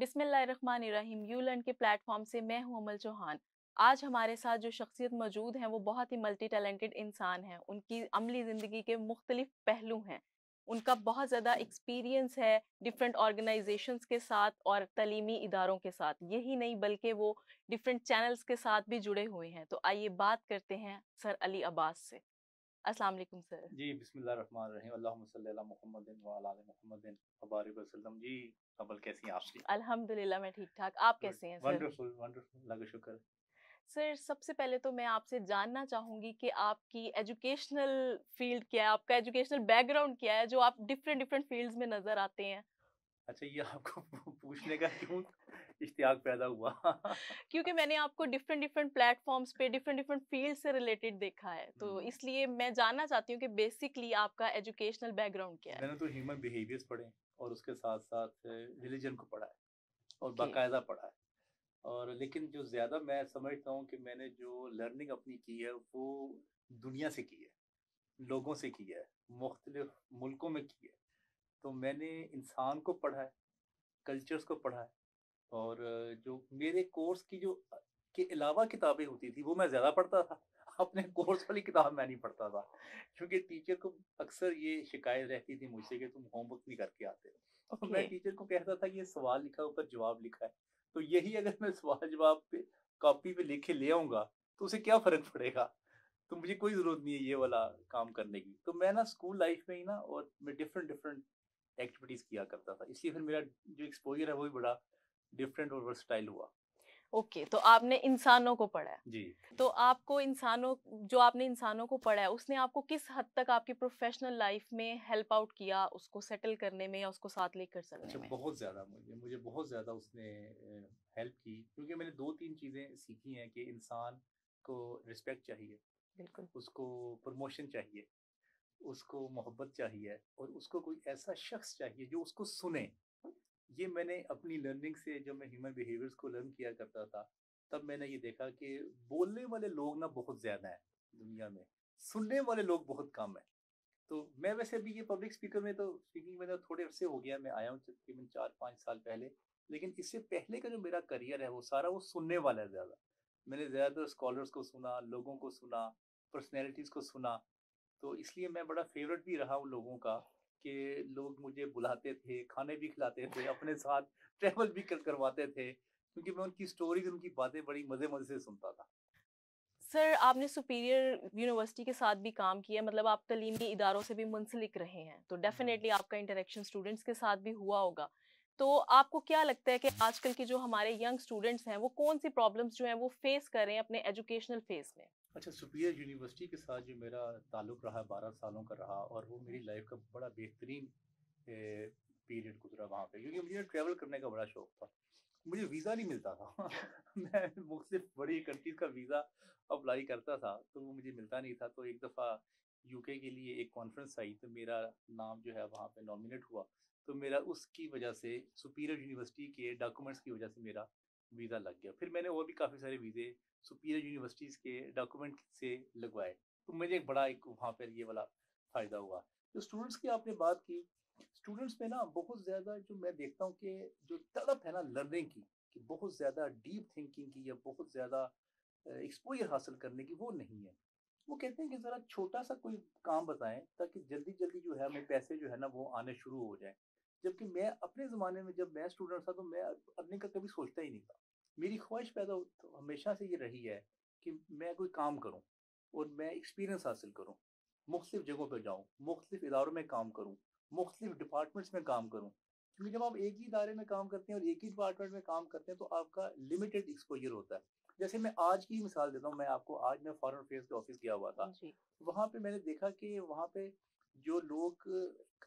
बिस्मिल्लाहिर्रहमानिर्रहीम। You learn के platform से मैं हूं अमल चौहान। आज हमारे साथ जो शख्सियत मौजूद हैं वो बहुत ही मल्टी टैलेंटेड इंसान हैं। उनकी अमली ज़िंदगी के मुख्तलिफ पहलू हैं। उनका बहुत ज़्यादा एक्सपीरियंस है डिफरेंट ऑर्गेनाइजेशंस के साथ और तलीमी इदारों के साथ। यही नहीं बल्कि वो डिफरेंट चैनल्स के साथ भी जुड़े हुए हैं। तो आइए बात करते हैं सर अली अब्बास से। अस्सलाम वालेकुम सर। जी, बिस्मिल्लाहिर्रहमानिर्रहीम। अल्लाहुम्मा सल्ली अला मुहम्मदिन व अला आलि मुहम्मदिन व बारिक वसल्लम। जी, अव्वल कैसी हैं आप? जी, अल्हम्दुलिल्लाह मैं ठीक ठाक। आप गुड, कैसे हैं सर? वंडरफुल, वंडरफुल, अल्लाह का शुक्र। सर सबसे पहले तो मैं आपसे जानना चाहूंगी कि आपकी एजुकेशनल फील्ड क्या है, आपका एजुकेशनल बैकग्राउंड क्या है जो आप डिफरेंट डिफरेंट फील्ड्स में नजर आते हैं। अच्छा, ये आपको पूछने का क्यों इश्तियाक पैदा हुआ? क्योंकि मैंने आपको डिफरेंट डिफरेंट प्लेटफॉर्म्स पे डिफरेंट डिफरेंट फील्ड से रिलेटेड देखा है, तो हुँ, इसलिए मैं जानना चाहती हूँ कि बेसिकली आपका एजुकेशनल बैकग्राउंड क्या है। मैंने तो ह्यूमन बिहेवियर्स पढ़े हैं और उसके साथ-साथ रिलिजन को पढ़ा है और ओके। बाकायदा पढ़ा है। और लेकिन जो ज़्यादा मैं समझता हूँ कि मैंने जो लर्निंग अपनी की है, वो दुनिया से की है, लोगों से की है, मुख्तलिफ मुल्कों में की है। तो मैंने इंसान को पढ़ा है, कल्चर्स को पढ़ा है और जो मेरे कोर्स की जो के अलावा किताबें होती थी वो मैं ज़्यादा पढ़ता था। अपने कोर्स वाली किताब मैं नहीं पढ़ता था क्योंकि टीचर को अक्सर ये शिकायत रहती थी मुझसे कि तुम होमवर्क नहीं करके आते। तो ओके। मैं टीचर को कहता था कि ये सवाल लिखा है ऊपर जवाब लिखा है। तो यही अगर मैं सवाल जवाब पे कॉपी पे लिख के ले आऊँगा तो उसे क्या फ़र्क पड़ेगा? तो मुझे कोई ज़रूरत नहीं है ये वाला काम करने की। तो मैं ना स्कूल लाइफ़ में ही ना और मैं डिफरेंट डिफरेंट एक्टिविटीज़ किया करता था। इसलिए फिर मेरा जो एक्सपोज़र है वो भी बड़ा डिफरेंट और वर्सटाइल हुआ। ओके, तो आपने इंसानों को पढ़ा है। जी। तो आपको इंसानों जो आपने इंसानों को पढ़ा है उसने आपको किस हद तक आपकी प्रोफेशनल लाइफ में हेल्प आउट किया उसको सेटल करने में या उसको साथ लेकर चलने अच्छा, में। बहुत ज़्यादा मुझे मुझे बहुत ज़्यादा उसने हेल्प की क्योंकि मैंने 2-3 चीज़ें सीखी हैं कि इंसान को रिस्पेक्ट चाहिए, बिल्कुल। उसको प्रमोशन चाहिए, उसको मोहब्बत चाहिए और उसको कोई ऐसा शख्स चाहिए जो उसको सुने। ये मैंने अपनी लर्निंग से जब मैं ह्यूमन बिहेवियर्स को लर्न किया करता था, तब मैंने ये देखा कि बोलने वाले लोग ना बहुत ज़्यादा हैं दुनिया में, सुनने वाले लोग बहुत कम हैं। तो मैं वैसे अभी ये पब्लिक स्पीकर में तो स्पीकिंग में तो थोड़े अरसे हो गया, मैं आया हूँ तकरीबन 4-5 साल पहले। लेकिन इससे पहले का जो मेरा करियर है वो सारा वो सुनने वाला है ज़्यादा। मैंने ज़्यादातर स्कॉलर्स को सुना, लोगों को सुना, पर्सनैलिटीज़ को सुना। तो इसलिए मैं बड़ा फ़ेवरेट भी रहा हूँ लोगों का कि लोग मुझे बुलाते थे, खाने भी खिलाते थे, अपने साथ ट्रैवल भी करवाते थे क्योंकि मैं उनकी स्टोरीज़, उनकी बातें बड़ी मज़े-मज़े से सुनता था। सर आपने सुपीरियर यूनिवर्सिटी के साथ भी काम किया, मतलब आप तलीमी इदारों से भी मुंसलिक रहे हैं, तो हुँ। डेफिनेटली आपका इंटरेक्शन स्टूडेंट्स के साथ भी हुआ होगा। तो आपको क्या लगता है कि आजकल के जो हमारे यंग स्टूडेंट्स हैं वो कौन सी प्रॉब्लम्स जो हैं वो फेस कर रहे हैं अपने एजुकेशनल फेस में। अच्छा, सुपीरियर यूनिवर्सिटी के साथ जो मेरा ताल्लुक़ रहा 12 सालों का रहा और वो मेरी लाइफ़ का बड़ा बेहतरीन पीरियड गुज़रा वहाँ पे क्योंकि मुझे ट्रैवल करने का बड़ा शौक था। मुझे वीज़ा नहीं मिलता था। मैं मुख्तलिफ़ बड़ी कंट्रीज़ का वीज़ा अप्लाई करता था, तो वो मुझे मिलता नहीं था। तो एक दफ़ा यूके के लिए एक कॉन्फ्रेंस आई, तो मेरा नाम जो है वहाँ पे नॉमिनेट हुआ। तो मेरा उसकी वजह से सुपीरियर यूनिवर्सिटी के डॉक्यूमेंट्स की वजह से मेरा वीज़ा लग गया। फिर मैंने और भी काफ़ी सारे वीज़े सुपीरियर यूनिवर्सिटीज़ के डॉक्यूमेंट से लगवाए। तो मुझे एक बड़ा एक वहाँ पर ये वाला फ़ायदा हुआ। जो स्टूडेंट्स की आपने बात की, स्टूडेंट्स में ना बहुत ज़्यादा जो मैं देखता हूँ कि जो तड़प है ना लर्निंग की, कि बहुत ज़्यादा डीप थिंकिंग की या बहुत ज़्यादा एक्सपोज़र हासिल करने की, वो नहीं है। वो कहते हैं कि ज़रा छोटा-सा कोई काम बताएँ ताकि जल्दी-जल्दी जो है हमें पैसे जो है ना वो आने शुरू हो जाएँ। जबकि मैं अपने ज़माने में जब मैं स्टूडेंट था तो मैं अर्निंग का कभी सोचता ही नहीं था। मेरी ख्वाहिश पैदा तो हमेशा से ये रही है कि मैं कोई काम करूँ और मैं एक्सपीरियंस हासिल करूँ, मुख्तलिफ जगहों पे जाऊँ, मुख्तलिफ इदारों में काम करूँ, मुख्तलिफ डिपार्टमेंट्स में काम करूँ। क्योंकि जब आप एक ही इदारे में काम करते हैं और एक ही डिपार्टमेंट में काम करते हैं तो आपका लिमिटेड एक्सपोज़र होता है। जैसे मैं आज की मिसाल देता हूँ, मैं आपको आज मैं फॉरेन अफेयर्स के ऑफ़िस गया हुआ था। जी। वहाँ पे मैंने देखा कि वहाँ पे जो लोग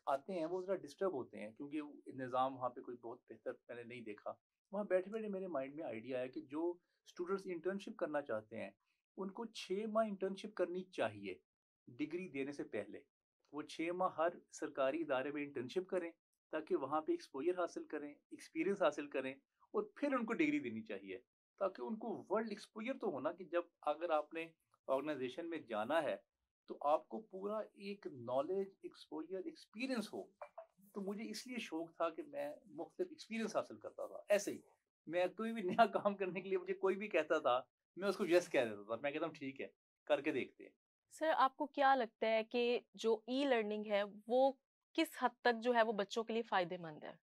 आते हैं वो ज़रा डिस्टर्ब होते हैं क्योंकि निज़ाम वहाँ पे कोई बहुत बेहतर मैंने नहीं देखा। वहाँ बैठे-बैठे मेरे माइंड में आइडिया आया कि जो स्टूडेंट्स इंटर्नशिप करना चाहते हैं, उनको 6 माह इंटर्नशिप करनी चाहिए, डिग्री देने से पहले। वो 6 माह हर सरकारी इदारे में इंटर्नशिप करें, ताकि वहाँ पे एक्सपोज़र हासिल करें, एक्सपीरियंस हासिल करें और फिर उनको डिग्री देनी चाहिए। ताकि उनको वर्ल्ड एक्सपोज़र तो हो ना कि जब अगर आपने ऑर्गनाइज़ेशन में जाना है, तो आपको पूरा एक नॉलेज, एक्सपोज़र, एक्सपीरियंस हो। तो मुझे इसलिए शौक था कि मैं मुख्तलिफ एक्सपीरियंस हासिल करता था। ऐसे ही मैं कोई भी नया काम करने के लिए मुझे कोई भी कहता था, मैं उसको यस कह देता था। मैं कहता हूँ ठीक है, करके देखते हैं। सर आपको क्या लगता है कि जो ई लर्निंग है वो किस हद तक जो है वो बच्चों के लिए फायदेमंद है?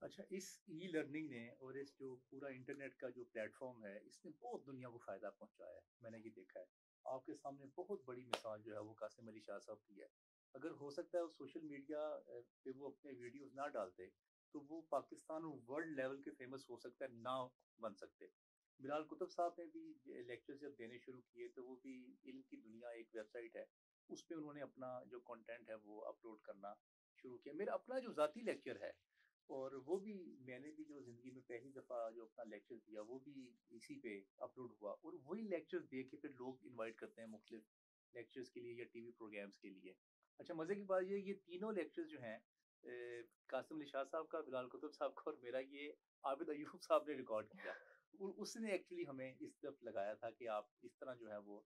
अच्छा, इस ई लर्निंग ने और इस जो पूरा इंटरनेट का जो प्लेटफॉर्म है, इसने बहुत दुनिया को फ़ायदा पहुंचाया है। मैंने ये देखा है। आपके सामने बहुत बड़ी मिसाल जो है वो कासिम अली शाह साहब की है। अगर हो सकता है वो सोशल मीडिया पे वो अपने वीडियोस ना डालते, तो वो पाकिस्तान और वर्ल्ड लेवल के फेमस हो सकता है ना बन सकते। बिलाल कुतुब साहब ने भी लेक्चर जब देने शुरू किए, तो वो भी इल्म की दुनिया एक वेबसाइट है, उस पे उन्होंने अपना जो कंटेंट है वो अपलोड करना शुरू किया। मेरा अपना जो ज़ाती लेक्चर है, और वो भी मैंने भी जो ज़िंदगी में पहली दफ़ा जो अपना लेक्चर दिया, वो भी इसी पे अपलोड हुआ, और वही लेक्चर्स देख के फिर लोग इनवाइट करते हैं मुख्तलिफ लेक्चर्स के लिए या टीवी प्रोग्राम्स के लिए। अच्छा, मज़े की बात ये तीनों लेक्चर्स जो हैं, कासिम अली शाह साहब का, बिलाल कुतुब साहब का और मेरा, ये आबिद अयूब साहब ने रिकॉर्ड किया। उसने एक्चुअली हमें इस तरफ लगाया था कि आप इस तरह जो है वो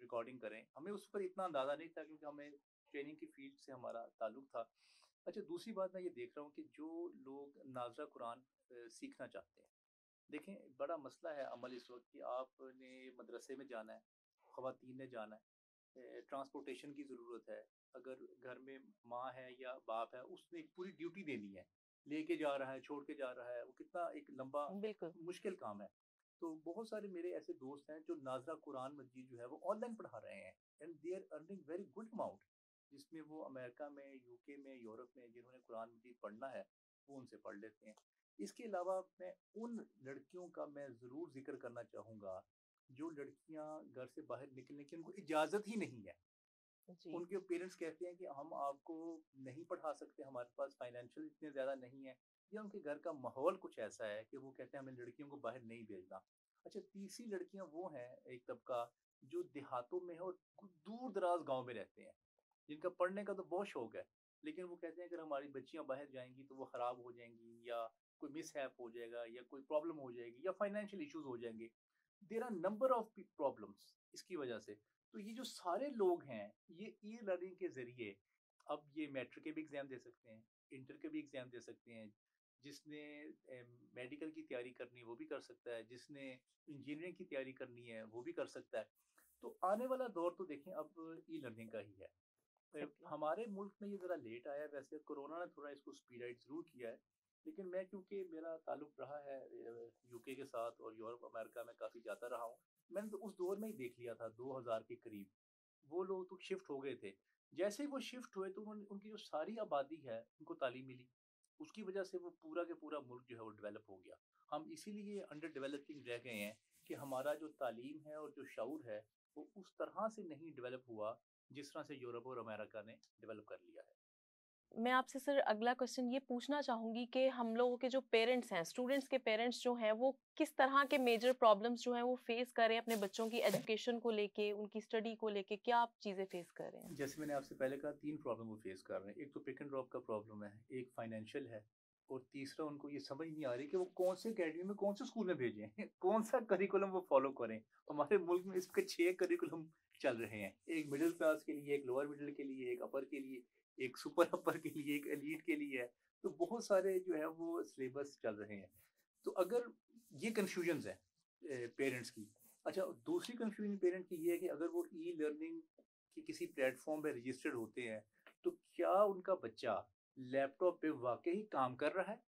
रिकॉर्डिंग करें। हमें उस पर इतना अंदाज़ा नहीं था, क्योंकि हमें ट्रेनिंग की फील्ड से हमारा ताल्लुक था। अच्छा, दूसरी बात मैं ये देख रहा हूँ कि जो लोग नाज़रा कुरान सीखना चाहते हैं, देखें बड़ा मसला है अमल इस वक्त कि आपने मदरसे में जाना है, ख़वातीन ने जाना है, ट्रांसपोर्टेशन की ज़रूरत है। अगर घर में माँ है या बाप है, उसने एक पूरी ड्यूटी देनी है, लेके जा रहा है, छोड़ के जा रहा है, वो कितना एक लंबा बिल्कुल। मुश्किल काम है। तो बहुत सारे मेरे ऐसे दोस्त हैं जो नाज़रा कुरान मजीद जो है वो ऑनलाइन पढ़ा रहे हैं, and they are earning very good amount, जिसमें वो अमेरिका में, यूके में, यूरोप में जिन्होंने कुरान मजीद पढ़ना है, वो उनसे पढ़ लेते हैं। इसके अलावा मैं उन लड़कियों का मैं ज़रूर ज़िक्र करना चाहूँगा, जो लड़कियाँ घर से बाहर निकलने की उनको इजाज़त ही नहीं है। जी। उनके पेरेंट्स कहते हैं कि हम आपको नहीं पढ़ा सकते, हमारे पास फाइनेंशियल इतने ज़्यादा नहीं है, या उनके घर का माहौल कुछ ऐसा है कि वो कहते हैं हमें लड़कियों को बाहर नहीं भेजना। अच्छा, तीसरी लड़कियां वो हैं, एक तबका जो देहातों में है और दूर दराज गांव में रहते हैं, जिनका पढ़ने का तो बहुत शौक है, लेकिन वो कहते हैं अगर हमारी बच्चियां बाहर जाएंगी तो वो ख़राब हो जाएंगी, या कोई मिसहैप हो जाएगा, या कोई प्रॉब्लम हो जाएगी, या फाइनेंशियल इश्यूज हो जाएंगे। There are number of problems इसकी वजह से। तो ये जो सारे लोग हैं, ये ई लर्निंग के ज़रिए अब ये मैट्रिक के भी एग्ज़ाम दे सकते हैं, इंटर के भी एग्ज़ाम दे सकते हैं, जिसने मेडिकल की तैयारी करनी है वो भी कर सकता है, जिसने इंजीनियरिंग की तैयारी करनी है वो भी कर सकता है। तो आने वाला दौर तो देखें अब ई लर्निंग का ही है। एग्जैक्टली। हमारे मुल्क में ये ज़रा लेट आया है, वैसे कोरोना ने थोड़ा इसको स्पीडाइट ज़रूर किया है, लेकिन मैं क्योंकि मेरा ताल्लुक रहा है यूके के साथ, और यूरोप अमेरिका में काफ़ी जाता रहा हूँ, मैंने तो उस दौर में ही देख लिया था 2000 के करीब। वो लोग तो शिफ्ट हो गए थे। जैसे ही वो शिफ्ट हुए, तो उन्होंने, उनकी जो सारी आबादी है उनको तालीम मिली, उसकी वजह से वो पूरा के पूरा मुल्क जो है वो डेवलप हो गया। हम इसीलिए अंडर डेवलपिंग रह गए हैं कि हमारा जो तालीम है और जो शऊर है, वो उस तरह से नहीं डेवलप हुआ जिस तरह से यूरोप और अमेरिका ने डेवलप कर लिया है। मैं आपसे सर अगला क्वेश्चन ये पूछना चाहूंगी कि हम लोगों के जो पेरेंट्स हैं, स्टूडेंट्स के पेरेंट्स जो हैं, वो किस तरह के मेजर प्रॉब्लम्स जो हैं वो फेस कर रहे हैं अपने बच्चों की एजुकेशन को लेके, उनकी स्टडी को लेके, क्या आप चीजें फेस कर रहे हैं? जैसे मैंने आपसे पहले कहा, 3 प्रॉब्लम वो फेस कर रहे हैं। एक तो पिक एंड ड्रॉप का प्रॉब्लम है, एक फाइनेंशियल है, और तीसरा उनको ये समझ नहीं आ रही कि वो कौन से अकेडमी में, कौन से स्कूल में भेजें, कौन सा करिकुलम वो फॉलो करें। हमारे मुल्क में इसके 6 करिकुलम चल रहे हैं, एक मिडिल क्लास के लिए, एक लोअर मिडिल के लिए, एक अपर के लिए, एक सुपर अपर के लिए, एक एलीट के लिए है। तो बहुत सारे जो है वो सिलेबस चल रहे हैं। तो अगर ये कन्फ्यूजन्स है पेरेंट्स की। अच्छा, दूसरी कन्फ्यूजन पेरेंट की ये है कि अगर वो ई लर्निंग कि किसी प्लेटफॉर्म पे रजिस्टर्ड होते हैं, तो क्या उनका बच्चा लैपटॉप पे वाकई काम कर रहा है,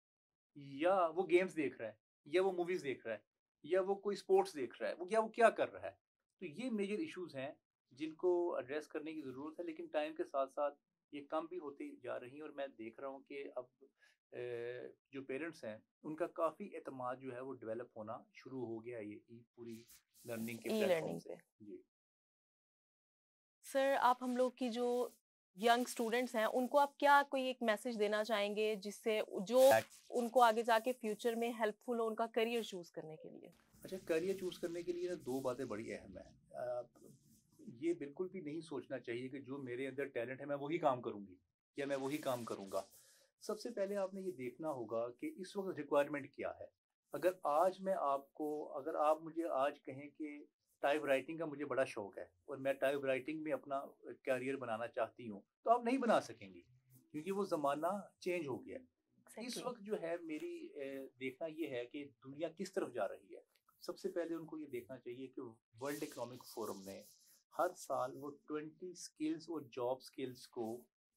या वो गेम्स देख रहा है, या वो मूवीज देख रहा है, या वो कोई स्पोर्ट्स देख रहा है, वो क्या कर रहा है। तो ये मेजर इश्यूज हैं जिनको एड्रेस करने की ज़रूरत है, लेकिन टाइम के साथ साथ ये कम भी होती जा रही हैं, और मैं देख रहा हूँ कि अब जो पेरेंट्स हैं उनका काफ़ी एतमाद जो है वो डेवलप होना शुरू हो गया है, ये पूरी लर्निंग के ई प्लेटफॉर्म लर्निंग से। पे। जी। सर आप हम लोग की जो यंग स्टूडेंट्स हैं उनको आप क्या कोई एक मैसेज देना चाहेंगे जिससे जो उनको आगे जाके फ्यूचर में हेल्पफुल हो उनका करियर चूज करने के लिए? अच्छा, करियर चूज़ करने के लिए ना 2 बातें बड़ी अहम हैं। ये बिल्कुल भी नहीं सोचना चाहिए कि जो मेरे अंदर टैलेंट है मैं वही काम करूँगी, या मैं वही काम करूँगा। सबसे पहले आपने ये देखना होगा कि इस वक़्त रिक्वायरमेंट क्या है। अगर आप मुझे आज कहें कि टाइप राइटिंग का मुझे बड़ा शौक है, और मैं टाइप राइटिंग में अपना करियर बनाना चाहती हूँ, तो आप नहीं बना सकेंगी। क्योंकि वो ज़माना चेंज हो गया है। इस एग्जैक्टली। वक्त जो है मेरी देखना ये है कि दुनिया किस तरफ जा रही है। सबसे पहले उनको ये देखना चाहिए कि वर्ल्ड इकोनॉमिक फोरम ने हर साल वो 20 स्किल्स और जॉब स्किल्स को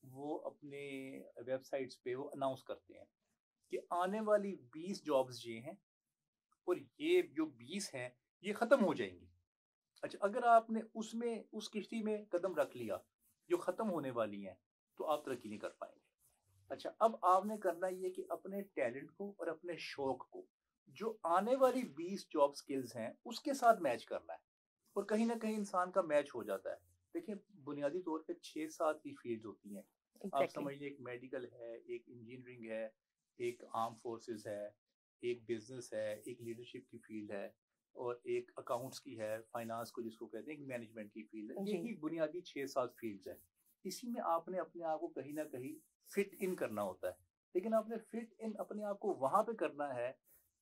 वो अपने वेबसाइट्स पे वो अनाउंस करते हैं कि आने वाली 20 जॉब्स ये हैं और ये जो 20 हैं ये ख़त्म हो जाएंगी। अच्छा, अगर आपने उसमें उस किश्ती में कदम रख लिया जो ख़त्म होने वाली हैं, तो आप तरक्की नहीं कर पाएंगे। अच्छा, अब आपने करना ये कि अपने टैलेंट को और अपने शौक को जो आने वाली 20 जॉब स्किल्स हैं उसके साथ मैच करना है। और कहीं ना कहीं इंसान का मैच हो जाता है। देखिए, बुनियादी तौर पे 6-7 की फील्ड होती हैं। आप एग्जैक्टली। समझिए, एक मेडिकल है, एक इंजीनियरिंग है, एक आर्म फोर्सेस है, एक बिजनेस है, एक लीडरशिप की फील्ड है, और एक अकाउंट्स की है, फाइनेंस को जिसको कहते हैं, एक मैनेजमेंट की फील्ड है। जी। यही बुनियादी 6-7 फील्ड्स हैं। इसी में आपने अपने आप को कहीं ना कहीं फिट इन करना होता है। लेकिन आपने फिट इन अपने आप को वहां पे करना है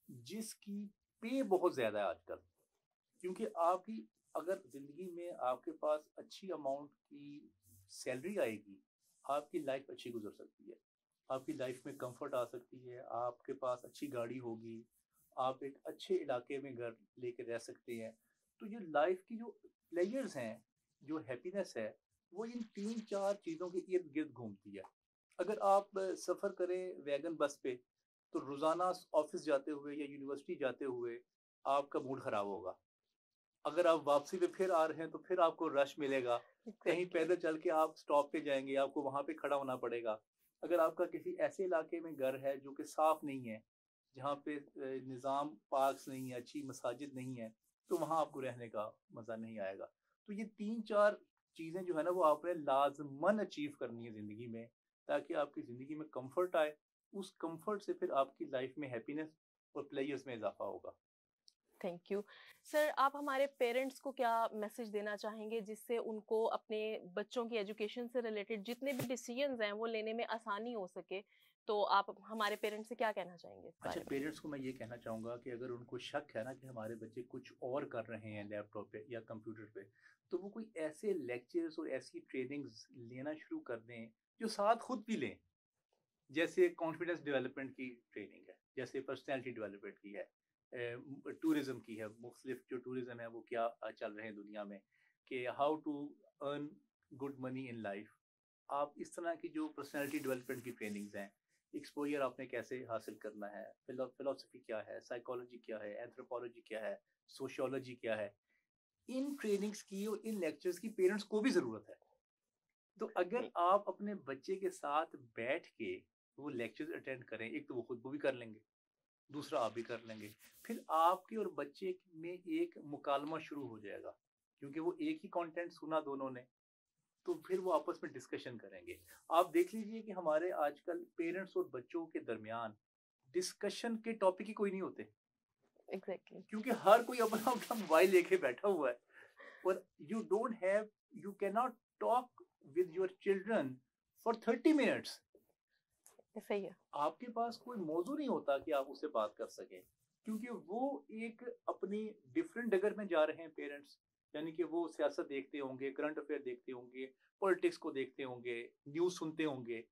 जिसकी पे बहुत ज्यादा है आजकल। क्योंकि आपकी अगर ज़िंदगी में आपके पास अच्छी अमाउंट की सैलरी आएगी, आपकी लाइफ अच्छी गुजर सकती है। आपकी लाइफ में कंफर्ट आ सकती है, आपके पास अच्छी गाड़ी होगी, आप एक अच्छे इलाके में घर लेके रह सकते हैं। तो ये लाइफ की जो प्लेजर्स हैं, जो हैप्पीनेस है, वो इन 3-4 चीज़ों के इर्द-गिर्द घूमती है। अगर आप सफ़र करें वैगन बस पे, तो रोज़ाना ऑफ़िस जाते हुए या यूनिवर्सिटी जाते हुए आपका मूड ख़राब होगा। अगर आप वापसी पे फिर आ रहे हैं तो फिर आपको रश मिलेगा। कहीं एग्जैक्टली। पैदल चल के आप स्टॉप पे जाएँगे, आपको वहाँ पे खड़ा होना पड़ेगा। अगर आपका किसी ऐसे इलाके में घर है जो कि साफ़ नहीं है, जहाँ पे निज़ाम पार्क्स नहीं है, अच्छी मसाजिद नहीं है, तो वहाँ आपको रहने का मज़ा नहीं आएगा। तो ये 3-4 चीज़ें जो है ना वो आपने लाज़िमन अचीव करनी है ज़िंदगी में, ताकि आपकी ज़िंदगी में कम्फ़र्ट आए। उस कम्फ़र्ट से फिर आपकी लाइफ़ में हैप्पीनेस और प्लेजर्स में इज़ाफ़ा होगा। Thank you. सर, आप हमारे पेरेंट्स को क्या मैसेज देना चाहेंगे जिससे उनको अपने बच्चों की एजुकेशन से रिलेटेड जितने भी डिसीजंस हैं वो लेने में आसानी हो सके? तो आप हमारे पेरेंट्स से क्या कहना चाहेंगे इस अच्छा, बारे में? पेरेंट्स को मैं ये कहना चाहूँगा कि अगर उनको शक है ना कि हमारे बच्चे कुछ और कर रहे हैं लैपटॉप पे या कंप्यूटर पे, तो वो कोई ऐसे लेक्चर्स और ऐसी ट्रेनिंग्स लेना शुरू कर दें, जो साथ खुद भी लें। जैसे कॉन्फिडेंस डेवलपमेंट की ट्रेनिंग है, जैसे पर्सनैलिटी डेवलपमेंट की है, टूरिज़्म की है, मुख्तलिफ जो टूरिज़्म है वो क्या चल रहे हैं दुनिया में, कि how to earn good money in life. आप इस तरह की जो पर्सनैलिटी डेवलपमेंट की ट्रेनिंग्स हैं, एक्सपोजर आपने कैसे हासिल करना है, फिलोसफी क्या है, साइकोलॉजी क्या है, एंथ्रोपोलॉजी क्या है, सोशियोलॉजी क्या है, इन ट्रेनिंग्स की और इन लेक्चर्स की पेरेंट्स को भी ज़रूरत है। तो अगर जी। आप अपने बच्चे के साथ बैठ के वो लेक्चर्स अटेंड करें, एक तो वो खुद वो भी कर लेंगे, दूसरा आप भी कर लेंगे। फिर आपके और बच्चे में एक मुकालमा शुरू हो जाएगा, क्योंकि वो एक ही कंटेंट सुना दोनों ने, तो फिर वो आपस में डिस्कशन करेंगे। आप देख लीजिए कि हमारे आजकल पेरेंट्स और बच्चों के दरमियान डिस्कशन के टॉपिक ही कोई नहीं होते, एग्जैक्टली। क्योंकि हर कोई अपना अपना मोबाइल लेके बैठा हुआ है। और you don't have you can not talk with your children for 30 minutes. सही है। आपके पास कोई मौजू नहीं होता कि आप उससे बात कर सकें, क्योंकि वो एक अपनी डिफरेंट डगर में जा रहे हैं पेरेंट्स। यानी कि वो सियासत देखते होंगे, करंट अफेयर देखते होंगे, पॉलिटिक्स को देखते होंगे, न्यूज़ सुनते होंगे,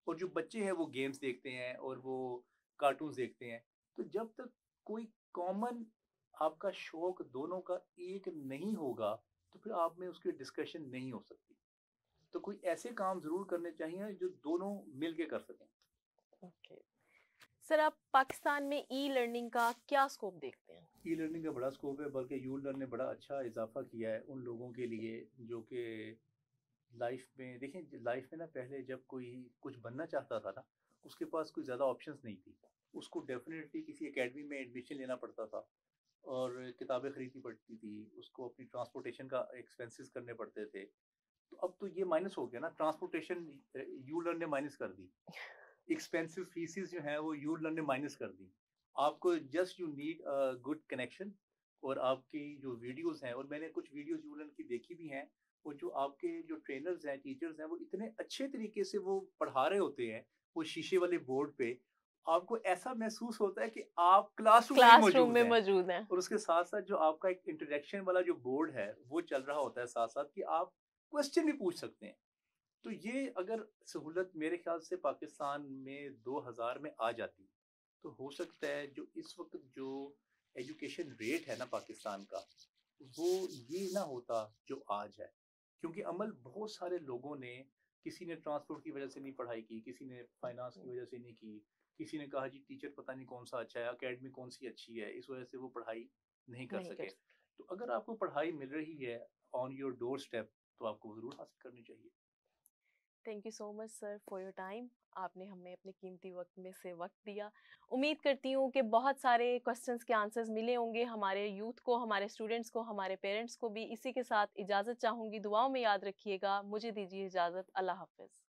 और जो बच्चे हैं वो गेम्स देखते हैं और वो कार्टून्स देखते हैं। तो जब तक कोई कॉमन आपका शौक दोनों का एक नहीं होगा, तो फिर आप में उसकी डिस्कशन नहीं हो सकती। तो कोई ऐसे काम ज़रूर करने चाहिए जो दोनों मिल के कर सकें। ओके। सर, आप पाकिस्तान में ई लर्निंग का क्या स्कोप देखते हैं? ई लर्निंग का बड़ा स्कोप है, बल्कि यू लर्न ने बड़ा अच्छा इजाफा किया है उन लोगों के लिए जो कि लाइफ में, देखें लाइफ में ना, पहले जब कोई कुछ बनना चाहता था ना, उसके पास कोई ज़्यादा ऑप्शंस नहीं थी। उसको डेफिनेटली किसी एकेडमी में एडमिशन लेना पड़ता था, और किताबें खरीदनी पड़ती थी, उसको अपनी ट्रांसपोर्टेशन का एक्सपेंसेस करने पड़ते थे। तो अब तो ये माइनस हो गया ना, ट्रांसपोर्टेशन यू लर्न ने माइनस कर दी, एक्सपेंसिव फीसिस जो हैं वो यू लर्न ने माइनस कर दी। आपको just you need a good connection, और आपकी जो वीडियोस हैं, और मैंने कुछ वीडियोस यू लर्न की देखी भी हैं, और जो आपके जो ट्रेनर्स हैं, टीचर्स हैं, वो इतने अच्छे तरीके से वो पढ़ा रहे होते हैं, वो शीशे वाले बोर्ड पे, आपको ऐसा महसूस होता है कि आप क्लासरूम में ही क्लासरूम मौजूद में हैं। मौजूद हैं। और उसके साथ साथ जो आपका एक इंटरेक्शन वाला जो बोर्ड है वो चल रहा होता है, साथ साथ कि आप क्वेश्चन भी पूछ सकते हैं। तो ये अगर सहूलत मेरे ख्याल से पाकिस्तान में 2000 में आ जाती, तो हो सकता है जो इस वक़्त जो एजुकेशन रेट है ना पाकिस्तान का, वो ये ना होता जो आज है। क्योंकि अमल बहुत सारे लोगों ने, किसी ने ट्रांसपोर्ट की वज़ह से नहीं पढ़ाई की, किसी ने फाइनेंस की वज़ह से नहीं की, किसी ने कहा जी टीचर पता नहीं कौन-सा अच्छा है, अकेडमी कौन-सी अच्छी है, इस वज़ह से वो पढ़ाई नहीं कर नहीं कर सके। सकते। तो अगर आपको पढ़ाई मिल रही है ऑन योर डोर स्टेप, तो आपको ज़रूर हासिल करनी चाहिए। Thank you so much sir for your time. आपने हमें अपने कीमती वक्त में से वक्त दिया। उम्मीद करती हूँ कि बहुत सारे क्वेश्चंस के आंसर्स मिले होंगे हमारे यूथ को, हमारे स्टूडेंट्स को, हमारे पेरेंट्स को भी। इसी के साथ इजाज़त चाहूँगी। दुआओं में याद रखिएगा। मुझे दीजिए इजाज़त। अल्लाह हाफ़िज़।